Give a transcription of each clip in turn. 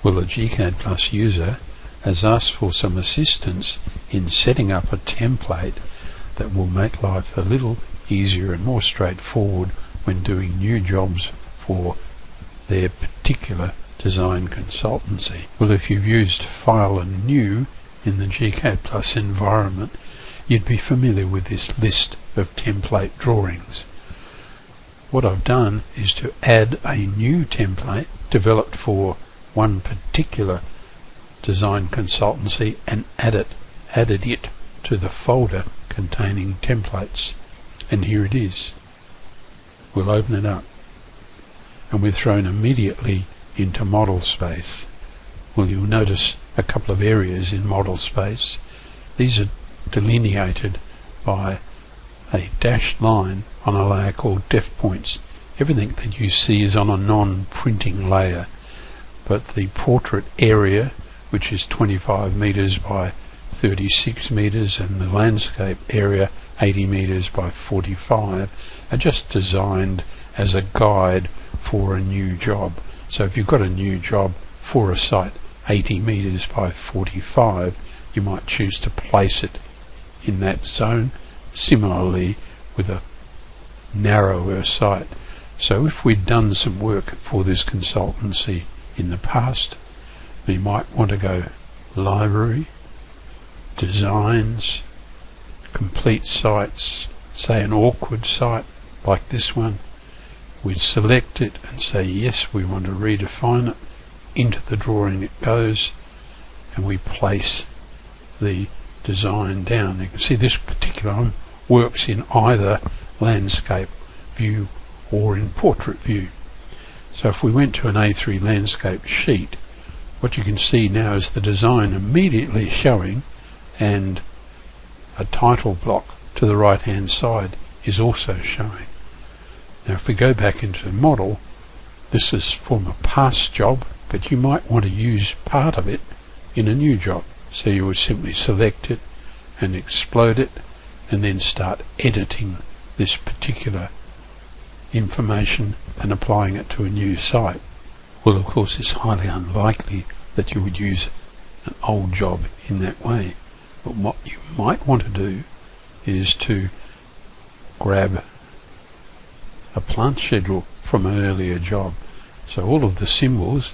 Well, the gCADPlus user has asked for some assistance in setting up a template that will make life a little easier and more straightforward when doing new jobs for their particular design consultancy. Well, if you've used File and New in the gCADPlus environment, you'd be familiar with this list of template drawings. What I've done is to add a new template developed for one particular design consultancy and added it to the folder containing templates. And here it is. We'll open it up and we're thrown immediately into model space. Well, you'll notice a couple of areas in model space. These are delineated by a dashed line on a layer called def points. Everything that you see is on a non-printing layer, but the portrait area, which is 25 meters by 36 meters, and the landscape area 80 meters by 45, are just designed as a guide for a new job. So if you've got a new job for a site 80 meters by 45, you might choose to place it in that zone. Similarly with a narrower site. So if we'd done some work for this consultancy in the past, we might want to go Library, Designs, Complete Sites, say an awkward site like this one. We'd select it and say yes, we want to redefine it. Into the drawing it goes, and we place the design down. You can see this particular one works in either landscape view or in portrait view. So if we went to an A3 landscape sheet, what you can see now is the design immediately showing, and a title block to the right hand side is also showing. Now if we go back into the model, this is from a past job, but you might want to use part of it in a new job. So you would simply select it and explode it and then start editing this particular information and applying it to a new site. Well, of course, it's highly unlikely that you would use an old job in that way. But what you might want to do is to grab a plant schedule from an earlier job. So all of the symbols,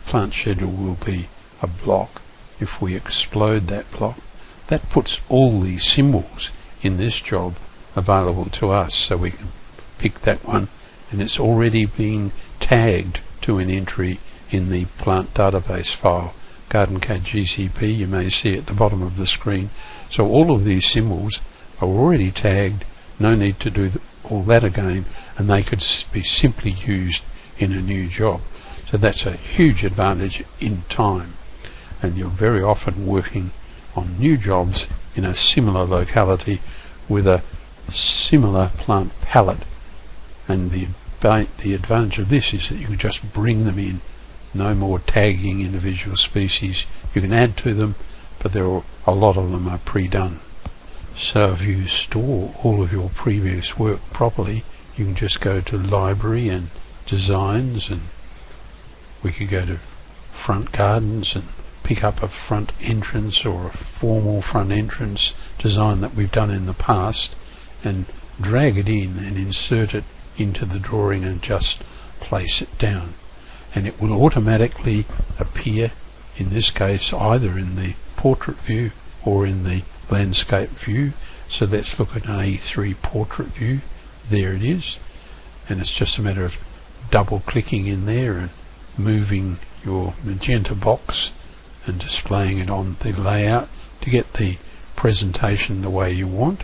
plant schedule will be a block. If we explode that block, that puts all these symbols in this job available to us, so we can pick that one, and it's already been tagged to an entry in the plant database file, GARDENCAD GCP. You may see at the bottom of the screen. So all of these symbols are already tagged, no need to do all that again, and they could be simply used in a new job. So that's a huge advantage in time, and you're very often working on new jobs in a similar locality with a similar plant palette, and the advantage of this is that you can just bring them in. No more tagging individual species. You can add to them, but a lot of them are pre-done. So if you store all of your previous work properly, you can just go to Library and Designs, and we could go to Front Gardens and pick up a front entrance or a formal front entrance design that we've done in the past, and drag it in and insert it into the drawing and just place it down, and it will automatically appear, in this case either in the portrait view or in the landscape view. So let's look at an A3 portrait view. There it is, and it's just a matter of double clicking in there and moving your magenta box and displaying it on the layout to get the presentation the way you want.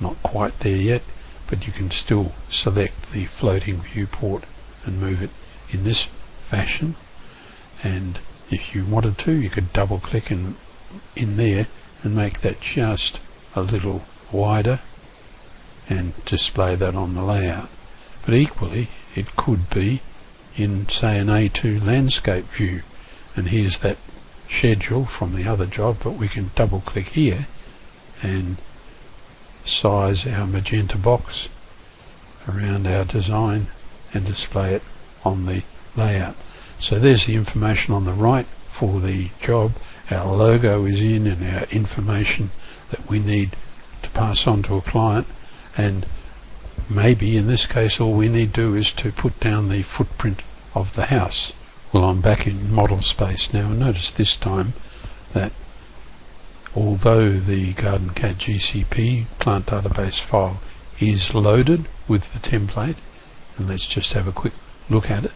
Not quite there yet, but you can still select the floating viewport and move it in this fashion. And if you wanted to, you could double click in there and make that just a little wider and display that on the layout. But equally, it could be in, say, an A2 landscape view, and here's that schedule from the other job, but we can double click here and size our magenta box around our design and display it on the layout. So there's the information on the right for the job. Our logo is in, and our information that we need to pass on to a client, and maybe in this case all we need to do is to put down the footprint of the house. Well, I'm back in model space now, and notice this time that although the GARDENCAD GCP plant database file is loaded with the template, and let's just have a quick look at it.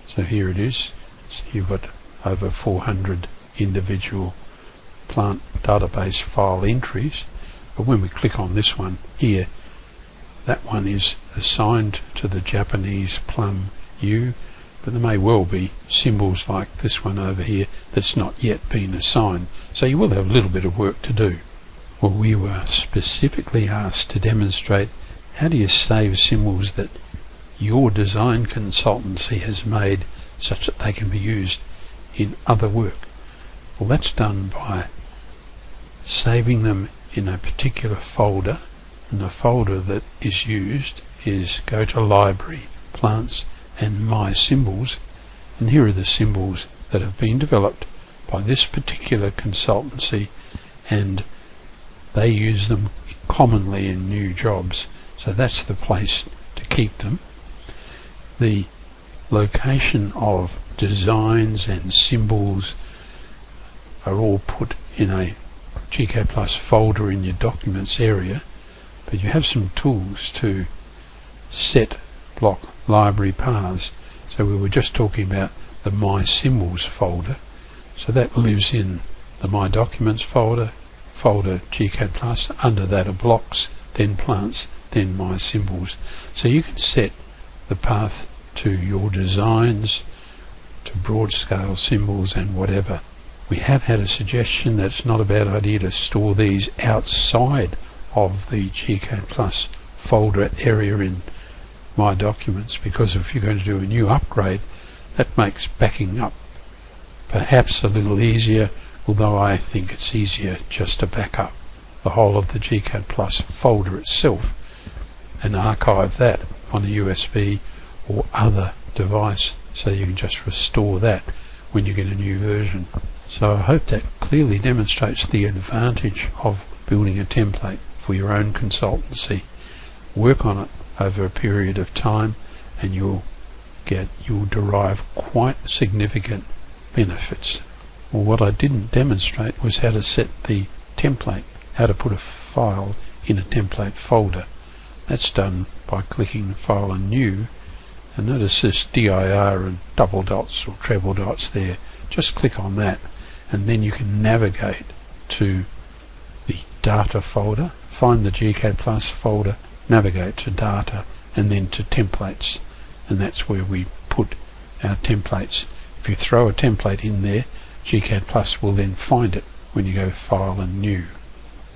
So here it is. So you've got over 400 individual plant database file entries, but when we click on this one here, that one is assigned to the Japanese plum U, but there may well be symbols like this one over here that's not yet been assigned, so you will have a little bit of work to do. Well, we were specifically asked to demonstrate how do you save symbols that your design consultancy has made such that they can be used in other work. Well, that's done by saving them in a particular folder, and the folder that is used is go to Library, Plants and My Symbols, and here are the symbols that have been developed by this particular consultancy, and they use them commonly in new jobs, so that's the place to keep them. The location of designs and symbols are all put in a gCADPlus folder in your documents area, but you have some tools to set block library paths. So we were just talking about the My Symbols folder, so that lives in the My Documents folder gCADPlus. Under that are blocks, then plants, then My Symbols. So you can set the path to your designs, to broad scale symbols and whatever. We have had a suggestion that it's not a bad idea to store these outside of the gCADPlus folder area in My Documents, because if you're going to do a new upgrade, that makes backing up perhaps a little easier, although I think it's easier just to back up the whole of the gCADPlus folder itself and archive that on a USB or other device, so you can just restore that when you get a new version. So I hope that clearly demonstrates the advantage of building a template for your own consultancy. Work on it over a period of time and you'll derive quite significant benefits. Well, what I didn't demonstrate was how to set the template, how to put a file in a template folder. That's done by clicking File and New, and notice this dir and double dots or treble dots there. Just click on that and then you can navigate to the Data folder, find the gCADPlus folder, navigate to Data and then to Templates, and that's where we put our templates. If you throw a template in there, gCADPlus will then find it when you go File and New.